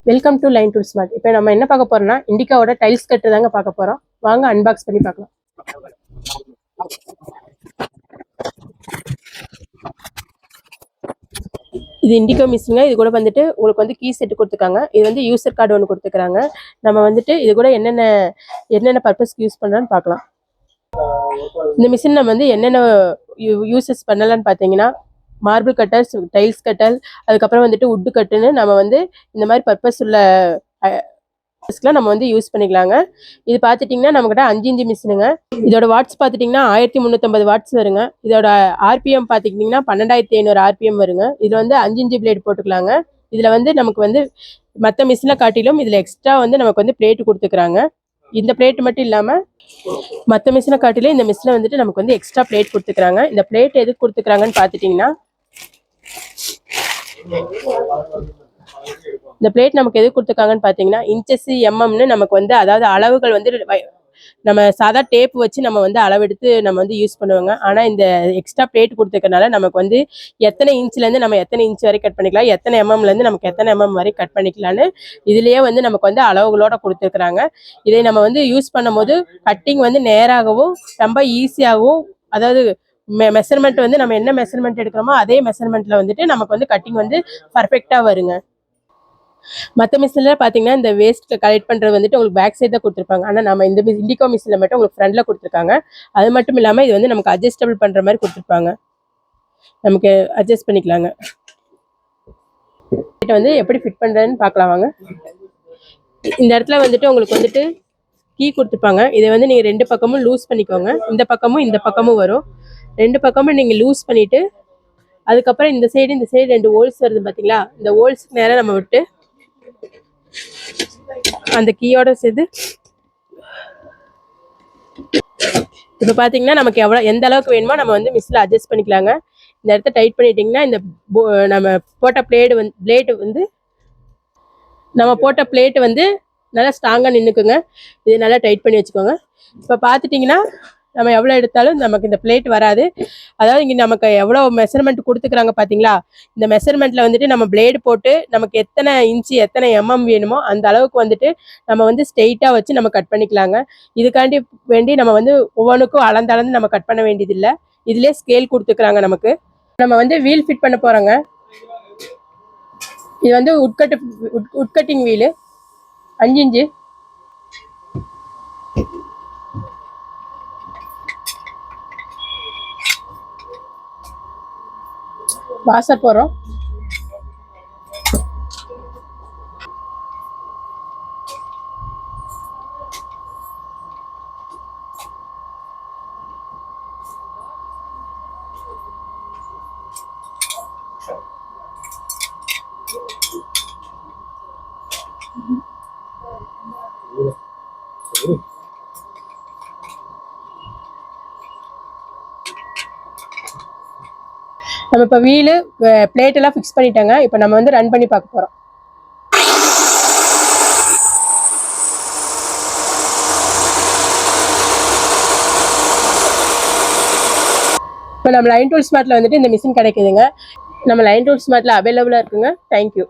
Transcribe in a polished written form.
Welcome to line tool smart. இப்போ நம்ம என்ன பார்க்க போறோம்னா இண்டிகாவோட டைல்ஸ் கட்டு தாங்க பார்க்க போறோம். வாங்க அன்பாக்ஸ் பண்ணி பார்க்கலாம். இது இண்டிகோ மிஷினுங்க. இது கூட வந்துட்டு உங்களுக்கு வந்து கீ செட் கொடுத்துருக்காங்க. இது வந்து யூசர் கார்டு ஒன்று கொடுத்துருக்காங்க. நம்ம வந்துட்டு இது கூட என்னென்ன பர்பஸ்க்கு யூஸ் பண்ணுறான்னு பார்க்கலாம். இந்த மிஷின் நம்ம வந்து என்னென்ன யூசஸ் பண்ணலான்னு பார்த்தீங்கன்னா, மார்பிள் கட்டர்ஸ், டைல்ஸ் கட்டல், அதுக்கப்புறம் வந்துட்டு உட்டு கட்டுன்னு நம்ம வந்து இந்த மாதிரி பர்பஸ் உள்ள நம்ம வந்து யூஸ் பண்ணிக்கலாங்க. இது பார்த்துட்டிங்கன்னா நம்மகிட்ட 5 இன்ச்சு மிஷினுங்க. இதோட வாட்ஸ் பார்த்துட்டிங்கன்னா 1350 வாட்ஸ் வருங்க. இதோட ஆர்பிஎம் பார்த்துக்கிட்டிங்கன்னா 12500 ஆர்பிஎம் வருங்க. இதில் வந்து 5 இன்ச்சு பிளேட் போட்டுக்கலாங்க. இதில் வந்து நமக்கு வந்து மற்ற மிஷினை காட்டிலும் இதில் எக்ஸ்ட்ரா வந்து நமக்கு வந்து பிளேட் கொடுத்துக்கிறாங்க. இந்த பிளேட் மட்டும் இல்லாமல் மற்ற மிஷினை காட்டிலும் இந்த மிஷினை வந்துட்டு நமக்கு வந்து எக்ஸ்ட்ரா பிளேட் கொடுத்துக்கிறாங்க. இந்த பிளேட் எதுக்கு கொடுத்துக்கிறாங்கன்னு பார்த்துட்டிங்கன்னா, இந்த பிளேட் நமக்கு எது கொடுத்துருக்காங்கன்னு பார்த்தீங்கன்னா, இன்ச்சஸ் எம்எம்னு நமக்கு வந்து அதாவது அளவுகள் வந்து நம்ம சாதா டேப் வச்சு நம்ம வந்து அளவெடுத்து நம்ம வந்து யூஸ் பண்ணுவாங்க. ஆனால் இந்த எக்ஸ்ட்ரா பிளேட் கொடுத்துருக்கனால நமக்கு வந்து எத்தனை இன்ச்லேருந்து நம்ம எத்தனை இன்ச் வரை கட் பண்ணிக்கலாம், எத்தனை எம்எம்லேருந்து நமக்கு எத்தனை எம்எம் வரை கட் பண்ணிக்கலான்னு இதுலேயே வந்து நமக்கு வந்து அளவுகளோட கொடுத்துருக்குறாங்க. இதை நம்ம வந்து யூஸ் பண்ணும்போது கட்டிங் வந்து நேராகவும் ரொம்ப ஈஸியாகவும், அதாவது மெஷர்மெண்ட் வந்து நம்ம என்ன மெஷர்மெண்ட் எடுக்கிறோமோ அதே மெஷர்மெண்ட்ல வந்துட்டு நமக்கு வந்து கட்டிங் வந்து பர்ஃபெக்டா வருங்க. மற்ற மிஷின்ல பார்த்தீங்கன்னா இந்த வேஸ்ட் கலெக்ட் பண்ணுறது வந்துட்டு உங்களுக்கு பேக் சைட் தான் கொடுத்துருப்பாங்க. ஆனால் நம்ம இந்த இண்டிகோ மிஷினில் மட்டும் உங்களுக்கு ஃப்ரண்ட்ல கொடுத்துருக்காங்க. அது மட்டும் இல்லாமல் இது வந்து நமக்கு அட்ஜஸ்டபிள் பண்ணுற மாதிரி கொடுத்துருப்பாங்க. நமக்கு அட்ஜஸ்ட் பண்ணிக்கலாங்க. வந்து எப்படி ஃபிட் பண்ணுறதுன்னு பார்க்கலாம் வாங்க. இந்த இடத்துல வந்துட்டு உங்களுக்கு வந்துட்டு கீ கொடுத்துருப்பாங்க. இதை வந்து நீங்கள் 2 பக்கமும் லூஸ் பண்ணிக்கோங்க. இந்த பக்கமும் வரும். 2 பக்கமும் நீங்கள் லூஸ் பண்ணிவிட்டு அதுக்கப்புறம் இந்த சைடு 2 ஹோல்ஸ் வருது பார்த்தீங்களா, இந்த ஹோல்ஸ்க்கு நேரம் நம்ம விட்டு அந்த கீயோட சேர்த்து இப்போ பார்த்தீங்கன்னா நமக்கு எந்த அளவுக்கு வேணுமோ நம்ம வந்து மிஷினில் அட்ஜஸ்ட் பண்ணிக்கலாங்க. இந்த இடத்த டைட் பண்ணிட்டீங்கன்னா இந்த நம்ம போட்ட பிளேட்டு வந்து நல்லா ஸ்ட்ராங்காக நின்றுக்குங்க. இது நல்லா டைட் பண்ணி வச்சுக்கோங்க. இப்போ பார்த்துட்டிங்கன்னா நம்ம எவ்வளோ எடுத்தாலும் நமக்கு இந்த பிளேட் வராது. அதாவது இங்கே நமக்கு எவ்வளோ மெஷர்மெண்ட் கொடுத்துக்கிறாங்க பார்த்தீங்களா, இந்த மெஷர்மெண்ட்டில் வந்துட்டு நம்ம பிளேடு போட்டு நமக்கு எத்தனை இன்ச்சு எத்தனை எம்எம் வேணுமோ அந்த அளவுக்கு வந்துட்டு நம்ம வந்து ஸ்ட்ரெயிட்டாக வச்சு நம்ம கட் பண்ணிக்கலாங்க. இதுக்காண்டி வேண்டி நம்ம வந்து ஒவ்வொன்றுக்கும் அளந்து நம்ம கட் பண்ண வேண்டியதில்லை. இதுலேயே ஸ்கேல் கொடுத்துக்கிறாங்க நமக்கு. நம்ம வந்து வீல் ஃபிட் பண்ண போகிறோங்க. இது வந்து உட்கட்டிங் வீலு 5 இன்ச்சு. வாசர் போடுறோம். நம்ம இப்போ வீலு பிளேட் எல்லாம் ஃபிக்ஸ் பண்ணிட்டாங்க. இப்போ நம்ம வந்து ரன் பண்ணி பார்க்க போகிறோம். இப்போ நம்ம லைன் டூல் ஸ்மார்ட்ல வந்துட்டு இந்த மிஷின் கிடைக்குதுங்க. நம்ம லைன் டூல் ஸ்மார்ட்ல அவைலபிளாக இருக்குங்க. தேங்க்யூ.